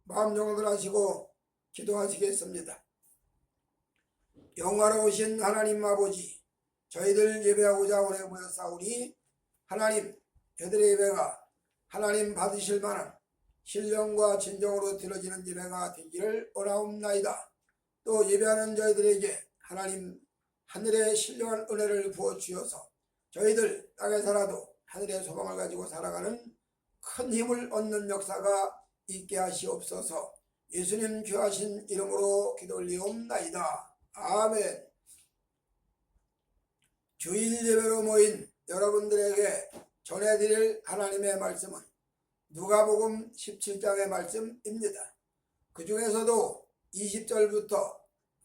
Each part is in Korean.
마음 영혼을 하시고 기도하시겠습니다. 영화로우신 하나님 아버지, 저희들 예배하고자 오래 모였사오니 하나님, 저희들의 예배가 하나님 받으실 만한 신령과 진정으로 드려지는 예배가 되기를 원하옵나이다. 또 예배하는 저희들에게 하나님 하늘의 신령한 은혜를 부어주셔서 저희들 땅에 살아도 하늘의 소망을 가지고 살아가는 큰 힘을 얻는 역사가 있게 하시옵소서. 예수님 귀하신 이름으로 기도 올리옵나이다. 아멘. 주일 예배로 모인 여러분들에게 전해드릴 하나님의 말씀은 누가복음 17장의 말씀입니다. 그 중에서도 20절부터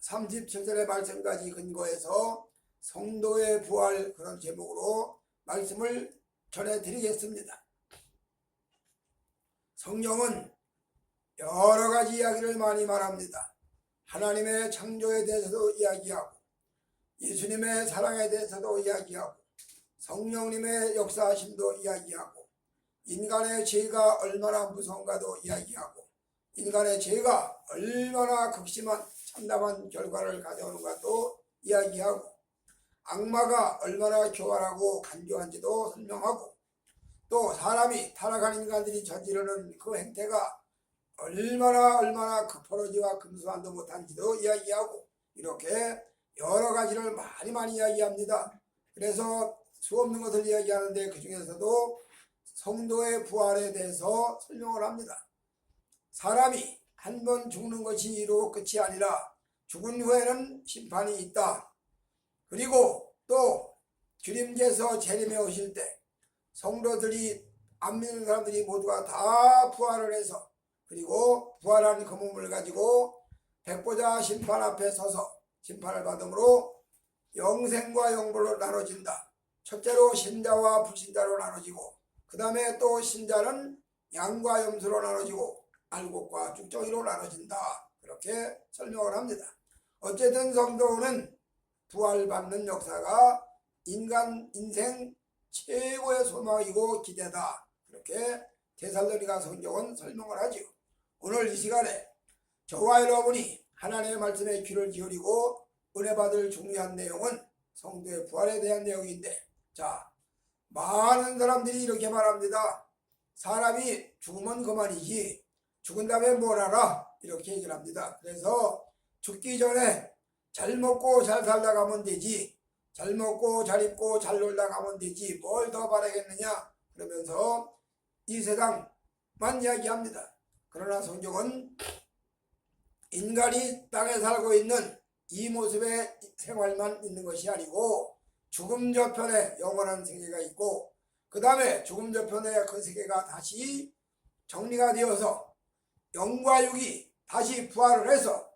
37절의 말씀까지 근거해서 성도의 부활, 그런 제목으로 말씀을 전해드리겠습니다. 성경은 여러 가지 이야기를 많이 말합니다. 하나님의 창조에 대해서도 이야기하고, 예수님의 사랑에 대해서도 이야기하고, 성령님의 역사하심도 이야기하고, 인간의 죄가 얼마나 무서운가도 이야기하고, 인간의 죄가 얼마나 극심한 참담한 결과를 가져오는가도 이야기하고, 악마가 얼마나 교활하고 간교한지도 설명하고, 또 사람이 타락한 인간들이 저지르는 그 행태가 얼마나 급퍼러지와 금수한도 못한지도 이야기하고, 이렇게 여러 가지를 많이 이야기합니다. 그래서 수없는 것을 이야기하는데 그 중에서도 성도의 부활에 대해서 설명을 합니다. 사람이 한 번 죽는 것이로 끝이 아니라 죽은 후에는 심판이 있다. 그리고 또 주님께서 재림에 오실 때 성도들이 안 믿는 사람들이 모두가 다 부활을 해서, 그리고 부활한 그 몸을 가지고 백보자 심판 앞에 서서 심판을 받음으로 영생과 영벌로 나눠진다. 첫째로 신자와 불신자로 나눠지고, 그 다음에 또 신자는 양과 염소로 나눠지고 알곡과 쭉정이로 나눠진다. 그렇게 설명을 합니다. 어쨌든 성도는 부활받는 역사가 인생 최고의 소망이고 기대다. 그렇게 데살로니가 성경은 설명을 하지요. 오늘 이 시간에 저와 여러분이 하나님의 말씀에 귀를 기울이고 은혜 받을 중요한 내용은 성도의 부활에 대한 내용인데, 자, 많은 사람들이 이렇게 말합니다. 사람이 죽으면 그만이지 죽은 다음에 뭘 알아? 이렇게 얘기를 합니다. 그래서 죽기 전에 잘 먹고 잘 살다 가면 되지, 잘 먹고 잘 입고 잘 놀다 가면 되지 뭘 더 바라겠느냐, 그러면서 이 세상만 이야기합니다. 그러나 성경은 인간이 땅에 살고 있는 이 모습의 생활만 있는 것이 아니고 죽음 저편에 영원한 세계가 있고, 그 다음에 죽음 저편에 그 세계가 다시 정리가 되어서 영과 육이 다시 부활을 해서,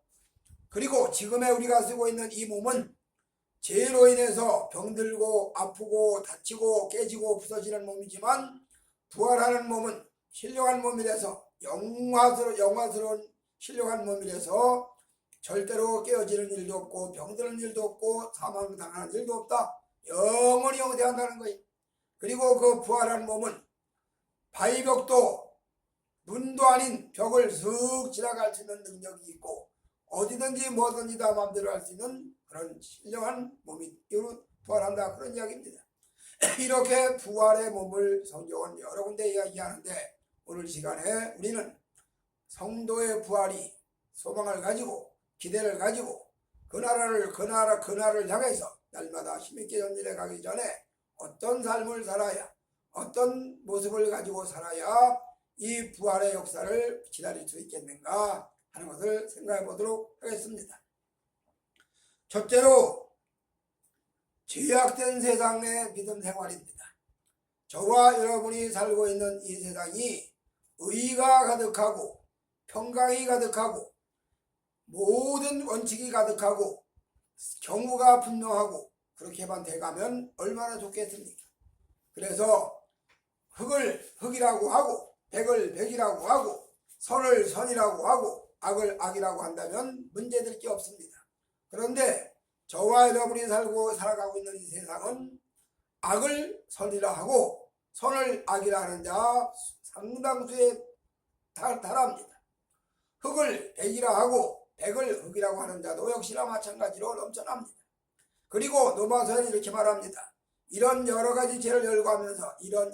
그리고 지금의 우리가 쓰고 있는 이 몸은 죄로 인해서 병들고 아프고 다치고 깨지고 부서지는 몸이지만, 부활하는 몸은 신령한 몸이라서 영화스러운 신령한 몸이라서 절대로 깨어지는 일도 없고 병드는 일도 없고 사망당하는 일도 없다. 영원히 영대한다는 거예요. 그리고 그 부활한 몸은 바위벽도 문도 아닌 벽을 슥 지나갈 수 있는 능력이 있고, 어디든지 뭐든지 다 마음대로 할 수 있는 그런 신령한 몸이 부활한다, 그런 이야기입니다. 이렇게 부활의 몸을 성경은 여러 군데 이야기하는데, 오늘 시간에 우리는 성도의 부활이 소망을 가지고 기대를 가지고 그 나라를 향해서 날마다 힘있게 전진해 가기 전에 어떤 삶을 살아야, 어떤 모습을 가지고 살아야 이 부활의 역사를 기다릴 수 있겠는가 하는 것을 생각해 보도록 하겠습니다. 첫째로 죄악된 세상의 믿음 생활입니다. 저와 여러분이 살고 있는 이 세상이 의가 가득하고 평강이 가득하고 모든 원칙이 가득하고 경우가 분명하고 그렇게만 돼가면 얼마나 좋겠습니까? 그래서 흑을 흑이라고 하고 백을 백이라고 하고 선을 선이라고 하고 악을 악이라고 한다면 문제될 게 없습니다. 그런데 저와 여러분이 살아가고 있는 이 세상은 악을 선이라 하고 선을 악이라 하는 자 상당수에 달합니다. 흙을 백이라 하고 백을 흙이라고 하는 자도 역시나 마찬가지로 넘쳐납니다. 그리고 로마서에는 이렇게 말합니다. 이런 여러 가지 죄를 열거하면서 이런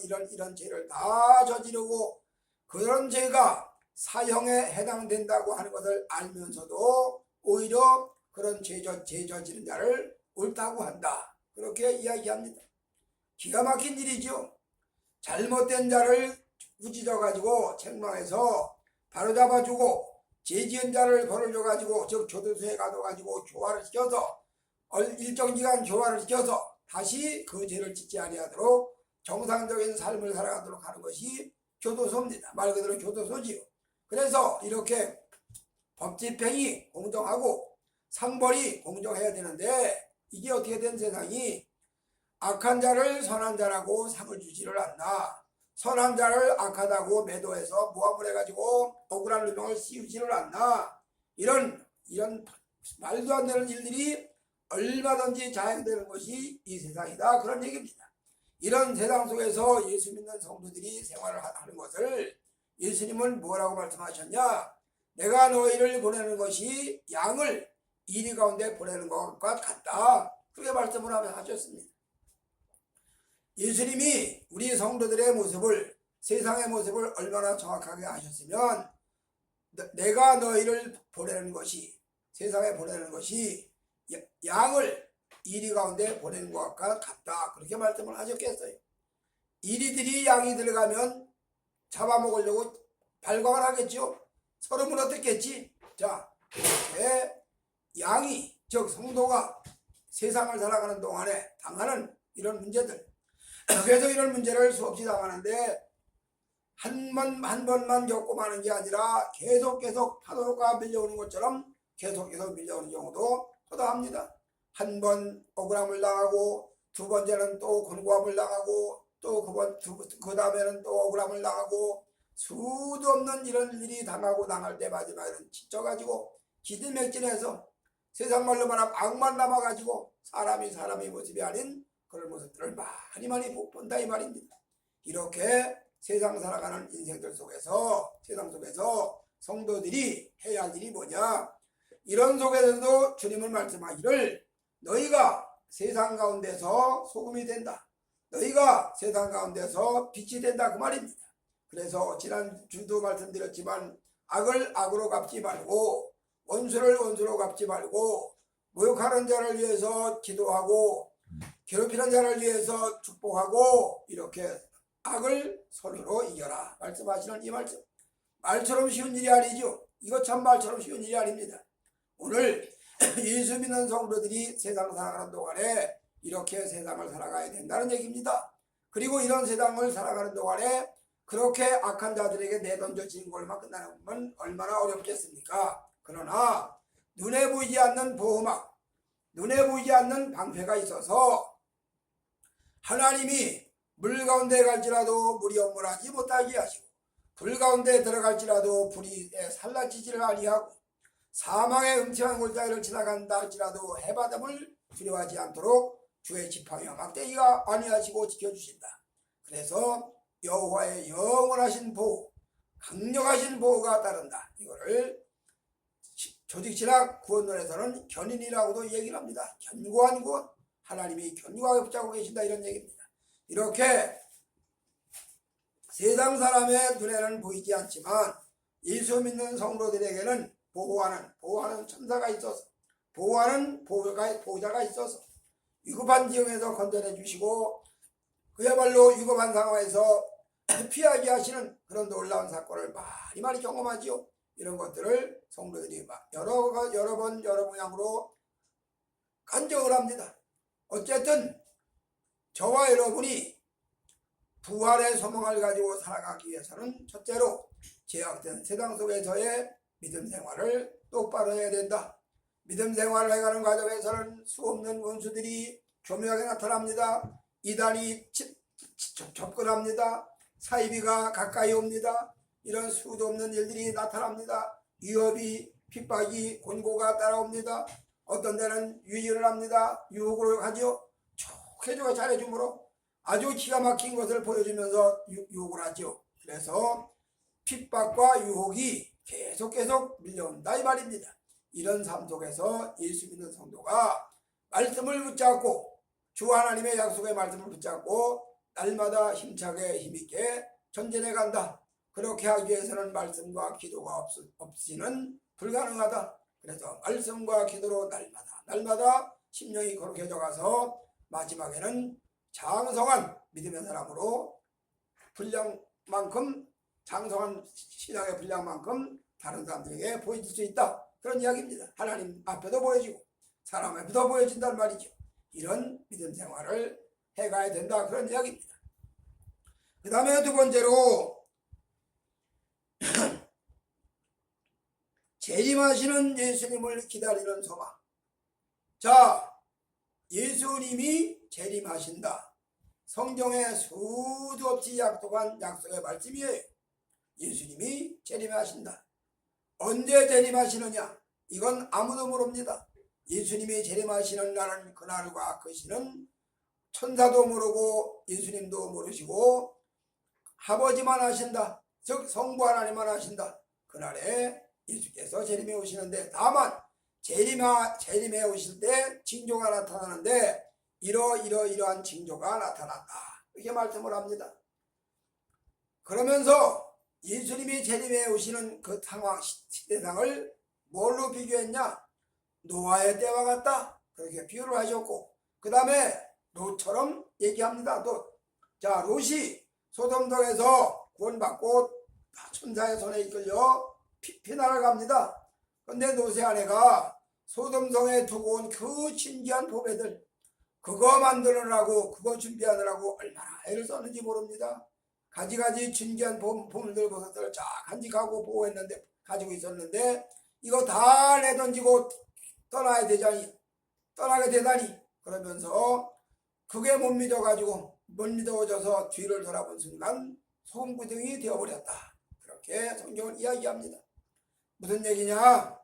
죄를 다 저지르고 그런 죄가 사형에 해당된다고 하는 것을 알면서도 오히려 그런 죄 저지른 자를 옳다고 한다. 그렇게 이야기합니다. 기가 막힌 일이죠. 잘못된 자를 꾸짖어 가지고 책망해서 바로잡아주고 죄 지은 자를 벌을 줘가지고 즉 교도소에 가둬가지고 교화를 시켜서 일정 기간 교화를 시켜서 다시 그 죄를 짓지 아니하도록 정상적인 삶을 살아가도록 하는 것이 교도소입니다. 말 그대로 교도소지요. 그래서 이렇게 법 집행이 공정하고 상벌이 공정해야 되는데 이게 어떻게 된 세상이 악한 자를 선한 자라고 상을 주지를 않나, 선한 자를 악하다고 매도해서 모함을 해가지고 억울한 누명을 씌우지를 않나, 이런 말도 안 되는 일들이 얼마든지 자행되는 것이 이 세상이다, 그런 얘기입니다. 이런 세상 속에서 예수 믿는 성도들이 생활을 하는 것을 예수님은 뭐라고 말씀하셨냐? 내가 너희를 보내는 것이 양을 이리 가운데 보내는 것과 같다, 그렇게 말씀을 하셨습니다. 예수님이 우리 성도들의 모습을, 세상의 모습을 얼마나 정확하게 아셨으면 내가 너희를 보내는 것이, 세상에 보내는 것이 양을 이리 가운데 보내는 것과 같다, 그렇게 말씀을 하셨겠어요. 이리들이 양이 들어가면 잡아먹으려고 발광을 하겠죠. 서로 물어뜯겠지. 자, 이렇게 양이, 즉 성도가 세상을 살아가는 동안에 당하는 이런 문제들, 그래서 이런 문제를 수없이 당하는데 한 번만 겪고 마는 게 아니라 계속 파도가 밀려오는 것처럼 계속 밀려오는 경우도 허다합니다. 한 번 억울함을 당하고 두 번째는 또 곤고함을 당하고 또 그 다음에는 또 억울함을 당하고 수도 없는 이런 일이 당할 때 마지막에는 지쳐가지고 기진맥진해서 세상 말로 말하면 악만 남아가지고 사람이 모습이 아닌 그런 모습들을 많이 본다 이 말입니다. 이렇게 세상 살아가는 인생들 속에서, 세상 속에서 성도들이 해야 할 일이 뭐냐? 이런 속에서도 주님은 말씀하기를 너희가 세상 가운데서 소금이 된다, 너희가 세상 가운데서 빛이 된다, 그 말입니다. 그래서 지난주도 말씀드렸지만 악을 악으로 갚지 말고 원수를 원수로 갚지 말고 모욕하는 자를 위해서 기도하고 괴롭히는 자를 위해서 축복하고 이렇게 악을 선으로 이겨라 말씀하시는 이 말씀, 말처럼 쉬운 일이 아니죠. 이거 참 말처럼 쉬운 일이 아닙니다. 오늘 예수 믿는 성도들이 세상을 살아가는 동안에 이렇게 세상을 살아가야 된다는 얘기입니다. 그리고 이런 세상을 살아가는 동안에 그렇게 악한 자들에게 내던져진 걸만 끝나는 건 얼마나 어렵겠습니까? 그러나 눈에 보이지 않는 보호막, 눈에 보이지 않는 방패가 있어서 하나님이 물 가운데 갈지라도 물이 엄물하지 못하게 하시고 불 가운데 들어갈지라도 불이 살라지지를 아니하고 사망의 음침한 골짜기를 지나간다 할지라도 해바람을 두려워하지 않도록 주의 지팡이와 막대기가 안위하시고 지켜주신다. 그래서 여호와의 영원하신 보호, 강력하신 보호가 따른다. 이거를 조직신학 구원론에서는 견인이라고도 얘기를 합니다. 견고한 구원, 하나님이 견고하게 붙잡고 계신다, 이런 얘기입니다. 이렇게 세상 사람의 눈에는 보이지 않지만 예수 믿는 성도들에게는 보호하는 천사가 있어서, 보호하는 보호자가 있어서 위급한 지형에서 건져내 주시고 그야말로 위급한 상황에서 피하게 하시는 그런 놀라운 사건을 많이 경험하지요. 이런 것들을 성도들이 여러 번 여러 모양으로 간증을 합니다. 어쨌든 저와 여러분이 부활의 소망을 가지고 살아가기 위해서는 첫째로 죄악된 세상 속에서의 믿음 생활을 똑바로 해야 된다. 믿음 생활을 해가는 과정에서는 수없는 원수들이 교묘하게 나타납니다. 이단이 접근합니다. 사이비가 가까이 옵니다. 이런 수도 없는 일들이 나타납니다. 위협이, 핍박이, 곤고가 따라옵니다. 어떤 데는 유인을 합니다. 유혹을 하죠. 촉해주고 잘해주므로 아주 기가 막힌 것을 보여주면서 유혹을 하죠. 그래서 핍박과 유혹이 계속 밀려온다 이 말입니다. 이런 삶 속에서 예수 믿는 성도가 말씀을 붙잡고 주 하나님의 약속의 말씀을 붙잡고 날마다 힘차게 힘있게 전진해 간다. 그렇게 하기 위해서는 말씀과 기도가 없이는 불가능하다. 그래서 말씀과 기도로 날마다 심령이 거룩해져 가서 마지막에는 장성한 믿음의 사람으로 분량만큼 장성한 신앙의 분량만큼 다른 사람들에게 보여줄 수 있다. 그런 이야기입니다. 하나님 앞에도 보여지고 사람 앞에도 보여진단 말이죠. 이런 믿음 생활을 해가야 된다. 그런 이야기입니다. 그 다음에 두 번째로 재림하시는 예수님을 기다리는 소망. 자, 예수님이 재림하신다. 성경에 수도 없이 약속한 약속의 말씀이에요. 예수님이 재림하신다. 언제 재림하시느냐? 이건 아무도 모릅니다. 예수님이 재림하시는 날은 그날과 그 시는 천사도 모르고 예수님도 모르시고 아버지만 아신다. 즉 성부 하나님만 아신다. 그날에 예수께서 재림해 오시는데 다만 재림해 오실 때 징조가 나타나는데 이러한 징조가 나타난다. 이렇게 말씀을 합니다. 그러면서 예수님이 재림해 오시는 그 상황 시대상을 뭘로 비교했냐? 노아의 때와 같다. 그렇게 비유를 하셨고 그 다음에 롯처럼 얘기합니다. 자, 롯이 소돔성에서 구원받고 천사의 손에 이끌려 피난을 갑니다. 그런데 롯의 아내가 소돔성에 두고 온 그 신기한 보배들 그거 만들느라고 그거 준비하느라고 얼마나 애를 썼는지 모릅니다. 가지가지 신기한 보물들 버섯들을 쫙 간직하고 보호했는데 가지고 있었는데 이거 다 내던지고 떠나게 되다니 그러면서 그게 못 믿어져서 뒤를 돌아본 순간 소금구덩이 되어버렸다. 그렇게 성경은 이야기합니다. 무슨 얘기냐?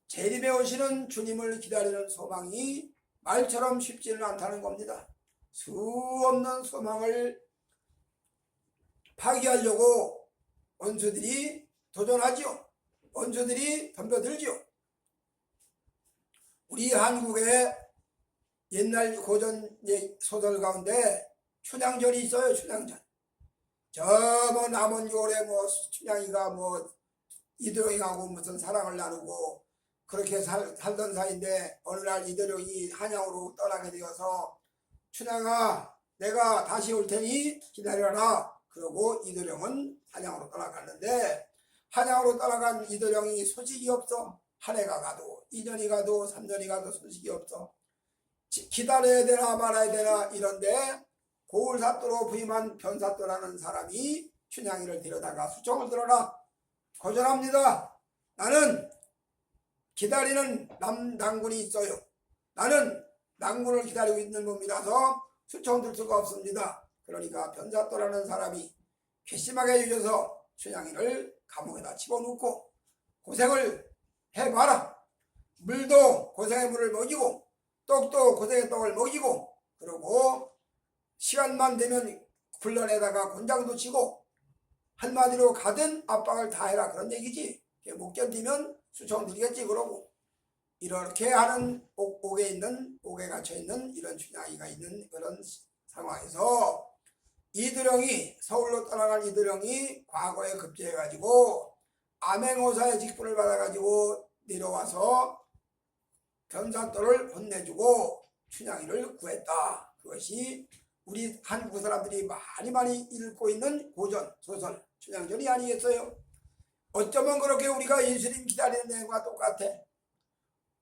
재림에 오시는 주님을 기다리는 소망이 말처럼 쉽지는 않다는 겁니다. 수 없는 소망을 파기하려고 원수들이 도전하지요. 원수들이 덤벼들지요. 우리 한국의 옛날 고전 소설 가운데 춘향전이 있어요. 춘향전. 저 뭐 남원교래 춘향이가 이도령하고 무슨 사랑을 나누고 그렇게 살던 사이인데 어느 날 이도령이 한양으로 떠나게 되어서 춘향아 내가 다시 올 테니 기다려라. 그러고 이도령은 한양으로 떠나갔는데 한양으로 떠나간 이도령이 소식이 없어. 한 해가 가도 2년이 가도 3년이 가도 소식이 없어. 기다려야 되나 말아야 되나 이런데 고을사또로 부임한 변사또라는 사람이 춘향이를 데려다가 수청을 들어라. 거절합니다. 나는 기다리는 남당군이 있어요. 나는 남군을 기다리고 있는 놈이라서 수청 들 수가 없습니다. 그러니까 변사또라는 사람이 괘씸하게 여겨서 춘향이를 감옥에다 집어넣고 고생을 해봐라. 물도 고생의 물을 먹이고 떡도 고생의 떡을 먹이고 그러고 시간만 되면 굴러내다가 곤장도 치고 한마디로 가든 압박을 다 해라 그런 얘기지. 못 견디면 수청 들겠지 그러고 이렇게 하는 옥에 갇혀있는 이런 춘향이가 있는 그런 상황에서 이두령이 서울로 떠나간 이두령이 과거에 급제해가지고 암행어사의 직분을 받아가지고 내려와서 변사또를 혼내주고 춘향이를 구했다. 그것이 우리 한국 사람들이 많이 읽고 있는 고전 소설 춘향전이 아니겠어요? 어쩌면 그렇게 우리가 예수님 기다리는 내용과 똑같아.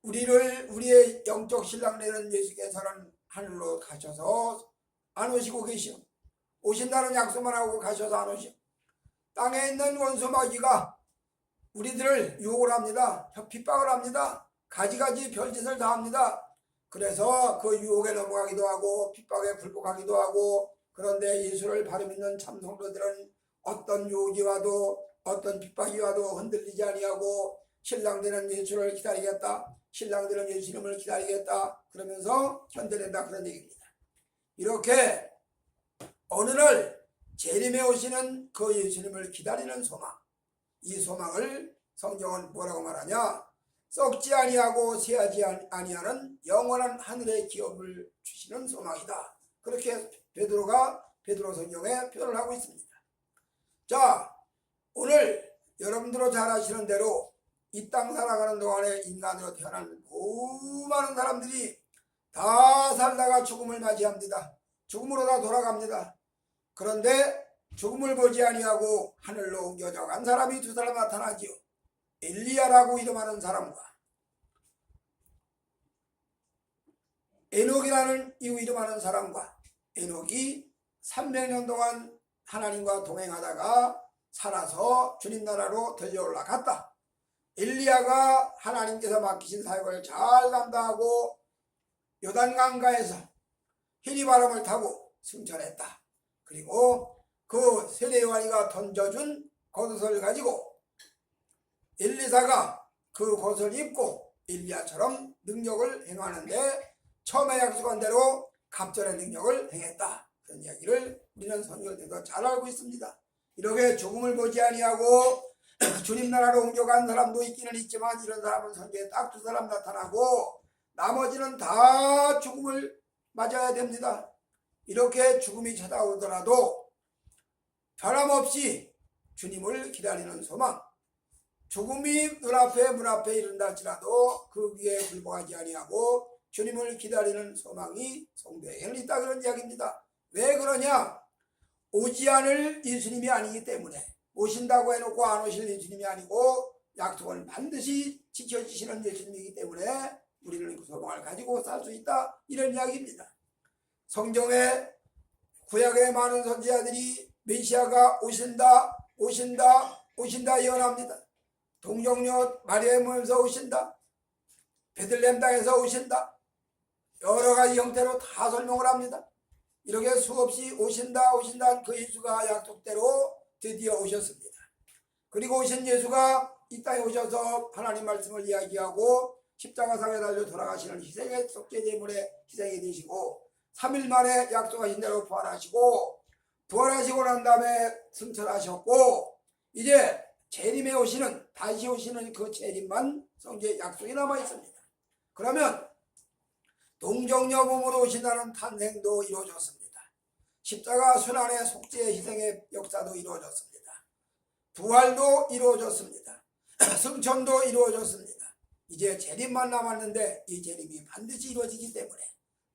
우리의 영적 신랑 되는 예수께서는 하늘로 가셔서 안 오시고 계시오. 오신다는 약속만 하고 가셔서 안 오시오. 땅에 있는 원수 마귀가 우리들을 유혹을 합니다. 핍박을 합니다. 가지가지 별짓을 다 합니다. 그래서 그 유혹에 넘어가기도 하고 핍박에 굴복하기도 하고 그런데 예수를 바로 믿는 참 성도들은 어떤 유혹이 와도 어떤 핍박이 와도 흔들리지 아니하고 신랑되는 예수를 기다리겠다. 신랑되는 예수님을 기다리겠다. 그러면서 견뎌낸다 그런 얘기입니다. 이렇게 어느 날 재림에 오시는 그 예수님을 기다리는 소망 이 소망을 성경은 뭐라고 말하냐? 썩지 아니하고 쇠하지 아니하는 영원한 하늘의 기업을 주시는 소망이다. 그렇게 베드로 성경에 표현을 하고 있습니다. 자, 오늘 여러분들도 잘 아시는 대로 이 땅 살아가는 동안에 인간으로 태어난 많은 사람들이 다 살다가 죽음을 맞이합니다. 죽음으로 다 돌아갑니다. 그런데 죽음을 보지 아니하고 하늘로 옮겨져 간 사람이 두 사람 나타나지요. 엘리야라고 이름하는 사람과 에녹이라는 이름하는 사람과 에녹이 300년 동안 하나님과 동행하다가 살아서 주님 나라로 들려 올라갔다. 엘리야가 하나님께서 맡기신 사역을 잘 감당하고 요단강가에서 히리바람을 타고 승천했다. 그리고 그 세례요한이가 던져준 겉옷을 가지고 엘리사가 그 겉옷을 입고 엘리야처럼 능력을 행하는데 처음에 약속한 대로 갑절의 능력을 행했다. 그런 이야기를 우리는 성경에서 잘 알고 있습니다. 이렇게 죽음을 보지 아니하고 주님 나라로 옮겨간 사람도 있기는 있지만 이런 사람은 성경에 딱 두 사람 나타나고 나머지는 다 죽음을 맞아야 됩니다. 이렇게 죽음이 찾아오더라도 변함없이 주님을 기다리는 소망, 죽음이 문 앞에 이른다 할지라도 그 위에 굴복하지 아니하고 주님을 기다리는 소망이 성도에게는 있다, 그런 이야기입니다. 왜 그러냐? 오지 않을 예수님이 아니기 때문에, 오신다고 해놓고 안 오실 예수님이 아니고 약속을 반드시 지켜주시는 예수님이기 때문에 우리는 그 소망을 가지고 살 수 있다, 이런 이야기입니다. 성경에 구약의 많은 선지자들이 메시아가 오신다 예언합니다. 동정녀 마리아의 몸에서 오신다, 베들레헴 땅에서 오신다, 여러 가지 형태로 다 설명을 합니다. 이렇게 수없이 오신다 그 예수가 약속대로 드디어 오셨습니다. 그리고 오신 예수가 이 땅에 오셔서 하나님 말씀을 이야기하고 십자가상에 달려 돌아가시는 희생의 속죄제물에 희생이 되시고 3일 만에 약속하신 대로 부활하시고 난 다음에 승천하셨고 이제 재림에 오시는, 다시 오시는 그 재림만 성경에 약속이 남아 있습니다. 그러면 동정녀 몸으로 오신다는 탄생도 이루어졌습니다. 십자가 순환의 속죄 희생의 역사도 이루어졌습니다. 부활도 이루어졌습니다. 승천도 이루어졌습니다. 이제 재림만 남았는데 이 재림이 반드시 이루어지기 때문에,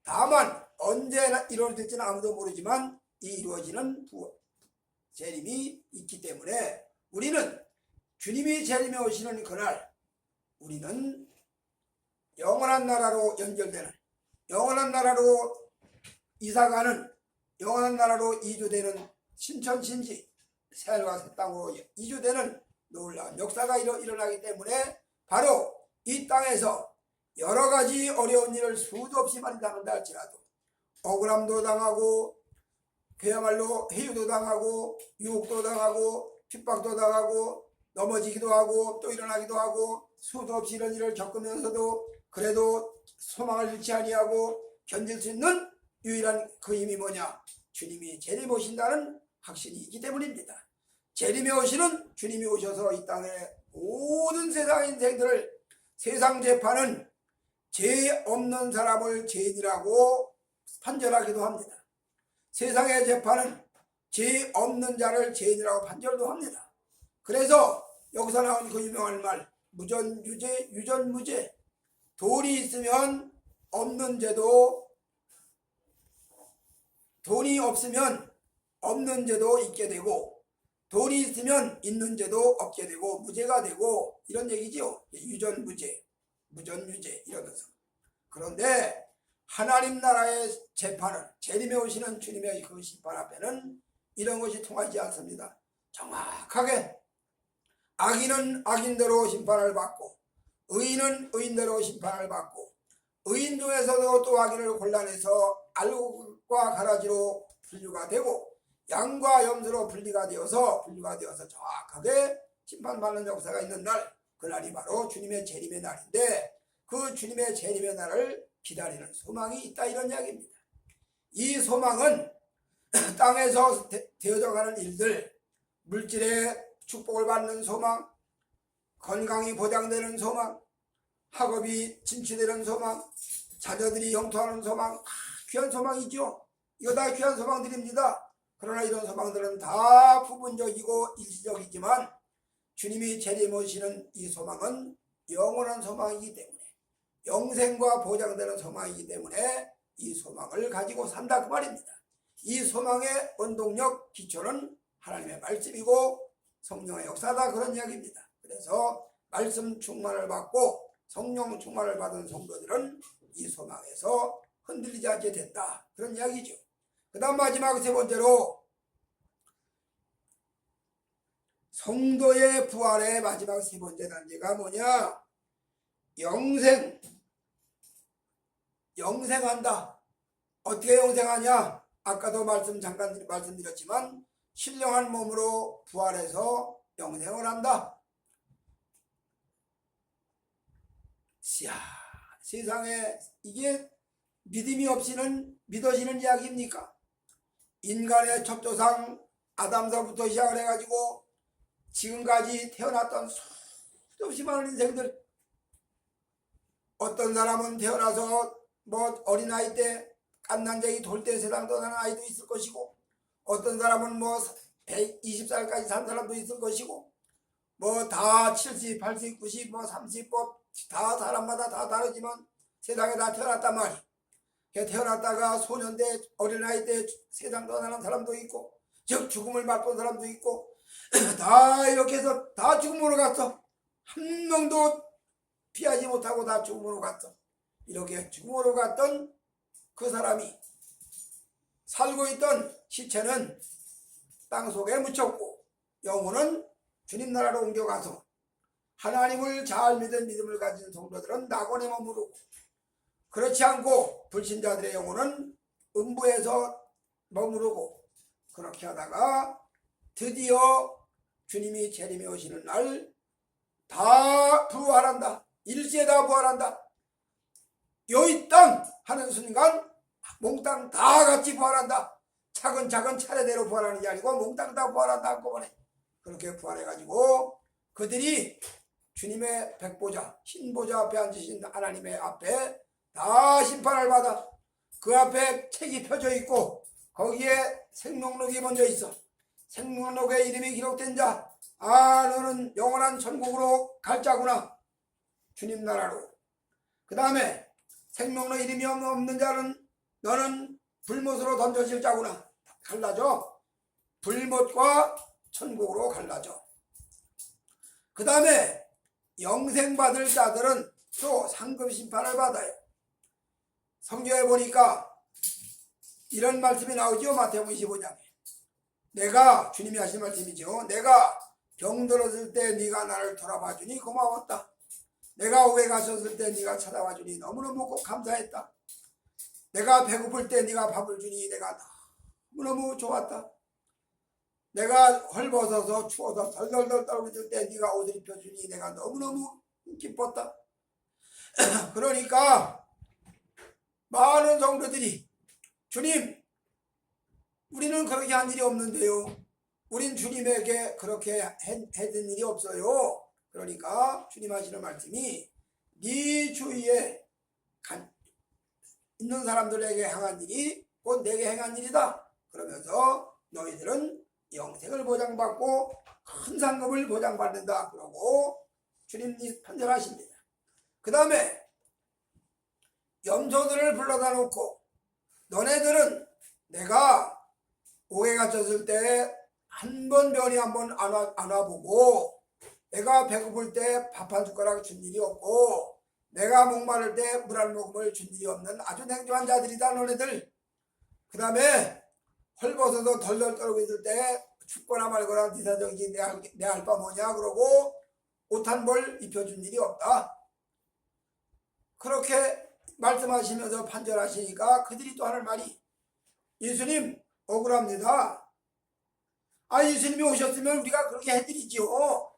다만 언제 이루어질지는 아무도 모르지만 이 이루어지는 재림이 있기 때문에 우리는 주님이 재림에 오시는 그날 우리는 영원한 나라로 연결되는, 영원한 나라로 이사가는, 영원한 나라로 이주되는 신천신지 새하늘과 새 땅으로 이주되는 놀라운 역사가 일어나기 때문에 바로 이 땅에서 여러 가지 어려운 일을 수도 없이 많이 당한다 할지라도 억울함도 당하고 그야말로 해유도 당하고 유혹도 당하고 핍박도 당하고 넘어지기도 하고 또 일어나기도 하고 수도 없이 이런 일을 겪으면서도 그래도 소망을 잃지 아니하고 견딜 수 있는 유일한 그 힘이 뭐냐? 주님이 재림에 오신다는 확신이 있기 때문입니다. 재림에 오시는 주님이 오셔서 이 땅의 모든 세상 인생들을, 세상 재판은 죄 없는 사람을 죄인이라고 판결하기도 합니다. 세상의 재판은 죄 없는 자를 죄인이라고 판결도 합니다. 그래서 여기서 나온 그 유명한 말, 무전유죄, 유전무죄. 돈이 있으면 없는 죄도, 돈이 없으면 없는 죄도 있게 되고 돈이 있으면 있는 죄도 없게 되고 무죄가 되고 이런 얘기지요. 유전무죄, 무전유죄 이러면서. 그런데 하나님 나라의 재판은, 재림에 오시는 주님의 그 심판 앞에는 이런 것이 통하지 않습니다. 정확하게 악인은 악인대로 심판을 받고 의인은 의인대로 심판을 받고, 의인 중에서도 또 악인을 골라내서 알곡과 가라지로 분류가 되고 양과 염소로 분리가 되어서 정확하게 심판받는 역사가 있는 날, 그날이 바로 주님의 재림의 날인데 그 주님의 재림의 날을 기다리는 소망이 있다, 이런 이야기입니다. 이 소망은 땅에서 되어져가는 일들, 물질의 축복을 받는 소망, 건강이 보장되는 소망, 학업이 진취되는 소망, 자녀들이 영토하는 소망, 다 귀한 소망이죠. 이거 다 귀한 소망들입니다. 그러나 이런 소망들은 다 부분적이고 일시적이지만 주님이 재림오시는 이 소망은 영원한 소망이기 때문에, 영생과 보장되는 소망이기 때문에 이 소망을 가지고 산다 그 말입니다. 이 소망의 원동력 기초는 하나님의 말씀이고 성령의 역사다 그런 이야기입니다. 그래서 말씀 충만을 받고 성령 충만을 받은 성도들은 이 소망에서 흔들리지 않게 됐다 그런 이야기죠. 그 다음 마지막 세 번째로 성도의 부활의 마지막 세 번째 단계가 뭐냐? 영생한다. 어떻게 영생하냐? 아까도 잠깐 말씀드렸지만 신령한 몸으로 부활해서 영생을 한다. 세상에 이게 믿음이 없이는 믿어지는 이야기입니까? 인간의 첩조상 아담서부터 시작을 해가지고 지금까지 태어났던 수없이 많은 인생들, 어떤 사람은 태어나서 어린아이 때 갓난쟁이 돌 때 세상 떠나는 아이도 있을 것이고, 어떤 사람은 120살까지 산 사람도 있을 것이고, 다 70, 80, 90, 30, 다 사람마다 다 다르지만 세상에 다 태어났단 말이. 태어났다가 소년 때 어린아이 때 세상 떠나는 사람도 있고, 즉 죽음을 맛본 사람도 있고, 다 이렇게 해서 다 죽음으로 갔어. 한 명도 피하지 못하고 다 죽음으로 갔어. 이렇게 죽음으로 갔던 그 사람이 살고 있던 시체는 땅속에 묻혔고, 영혼은 주님 나라로 옮겨가서 하나님을 잘 믿은 믿음을 가진 성도들은 낙원에 머무르고, 그렇지 않고 불신자들의 영혼은 음부에서 머무르고, 그렇게 하다가 드디어 주님이 재림이 오시는 날 다 부활한다. 일시에 다 부활한다. 여기 땅 하는 순간 몽땅 다 같이 부활한다. 차근차근 차례대로 부활하는 게 아니고 몽땅 다 부활한다 한꺼번에. 그렇게 부활해가지고 그들이 주님의 백보자 흰보자 앞에 앉으신 하나님의 앞에 다 심판을 받아 그 앞에 책이 펴져 있고 거기에 생명록이 먼저 있어. 생명록에 이름이 기록된 자, 너는 영원한 천국으로 갈 자구나. 주님 나라로. 그 다음에 생명록 이름이 없는 자는 너는 불못으로 던져질 자구나. 갈라져. 불못과 천국으로 갈라져. 그 다음에 영생받을 자들은 또 상급 심판을 받아요. 성경에 보니까 이런 말씀이 나오죠. 마태복음 25장에. 내가, 주님이 하신 말씀이죠. 내가 병들었을 때 네가 나를 돌아봐 주니 고마웠다. 내가 오해 가셨을 때 네가 찾아와 주니 너무너무 감사했다. 내가 배고플 때 네가 밥을 주니 내가 너무너무 좋았다. 내가 헐벗어서 추워서 덜덜덜 떨고 있을 때 네가 옷을 입혀주니 내가 너무너무 기뻤다. 그러니까 많은 성도들이 주님, 우리는 그렇게 한 일이 없는데요. 우린 주님에게 그렇게 해준 일이 없어요. 그러니까 주님 하시는 말씀이 네 주위에 있는 사람들에게 행한 일이 곧 내게 행한 일이다. 그러면서 너희들은 영생을 보장받고 큰 상급을 보장받는다. 그러고 주님이 판결하십니다. 그 다음에 염소들을 불러다 놓고 너네들은 내가 옥에 갇혔을 때 한 번 면회 한 번 안 와보고, 내가 배고플 때 밥 한 숟가락 준 일이 없고, 내가 목마를 때 물 한 모금을 준 일이 없는 아주 냉정한 자들이다 너네들. 그 다음에 헐벗어서 덜덜 떨고 있을 때 춥거나 말거나 니사정이 내 할 바 뭐냐 그러고 옷 한 벌 입혀준 일이 없다. 그렇게 말씀하시면서 판결하시니까 그들이 또 하는 말이, 예수님 억울합니다. 예수님이 오셨으면 우리가 그렇게 해드리지요.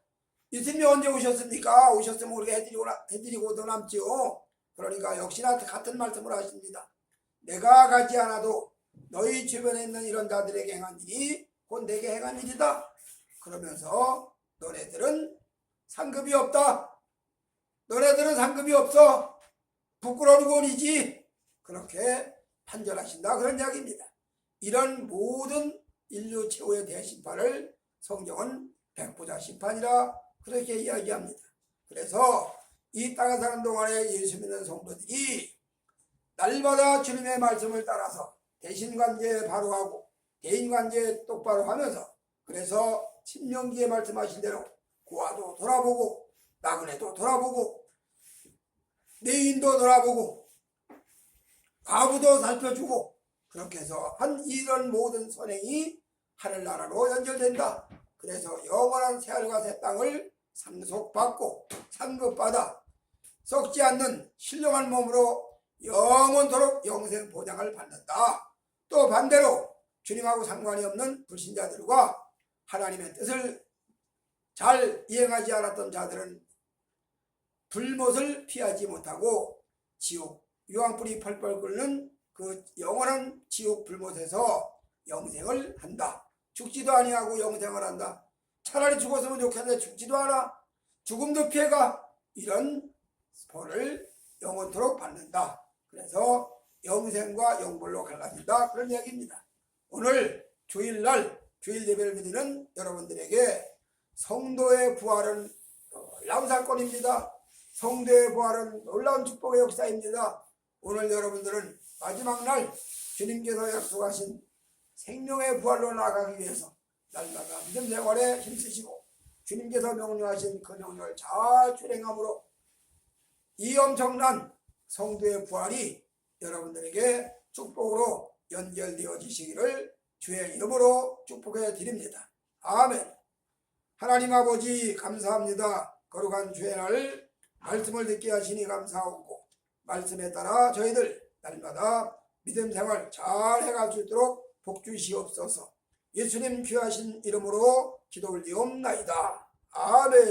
예수님이 언제 오셨습니까? 오셨으면 우리가 해드리고도 남지요. 그러니까 역시나 같은 말씀을 하십니다. 내가 가지 않아도 너희 주변에 있는 이런 자들에게 행한 일이 곧 내게 행한 일이다. 그러면서 너네들은 상급이 없다. 너네들은 상급이 없어. 부끄러운 꼴이지. 그렇게 판결하신다. 그런 이야기입니다. 이런 모든 인류 최후의 대심판을 성경은 백보자 심판이라 그렇게 이야기합니다. 그래서 이 땅에 사는 동안에 예수 믿는 성도들이 날마다 주님의 말씀을 따라서 대신관계 바로 하고 대인관계 똑바로 하면서, 그래서 신명기에 말씀하신 대로 고아도 돌아보고 나그네도 돌아보고 내인도 돌아보고 과부도 살펴주고, 그렇게 해서 한 이런 모든 선행이 하늘나라로 연결된다. 그래서 영원한 새하늘과 새 땅을 상속받고 상급받아 썩지 않는 신령한 몸으로 영원토록 영생 보장을 받는다. 또 반대로 주님하고 상관이 없는 불신자들과 하나님의 뜻을 잘 이행하지 않았던 자들은 불못을 피하지 못하고 지옥, 유황불이 펄펄 끓는 그 영원한 지옥 불못에서 영생을 한다. 죽지도 아니하고 영생을 한다. 차라리 죽었으면 좋겠는데 죽지도 않아. 죽음도 피해가. 이런 벌을 영원토록 받는다. 그래서 영생과 영벌로 갈라진다. 그런 이야기입니다. 오늘 주일날 주일 예배를 드리는 여러분들에게 성도의 부활은 놀라운 사건입니다. 성도의 부활은 놀라운 축복의 역사입니다. 오늘 여러분들은 마지막 날 주님께서 약속하신 생명의 부활로 나아가기 위해서 날마다 믿음 생활에 힘쓰시고 주님께서 명령하신 그 명령을 잘 실행함으로 이 엄청난 성도의 부활이 여러분들에게 축복으로 연결되어지시기를 주의 이름으로 축복해 드립니다. 아멘. 하나님 아버지 감사합니다. 거룩한 주의 날 말씀을 듣게 하시니 감사하고, 말씀에 따라 저희들 날마다 믿음 생활 잘 해갈 수 있도록 복 주시옵소서. 예수님 귀하신 이름으로 기도 올리옵나이다. 아멘.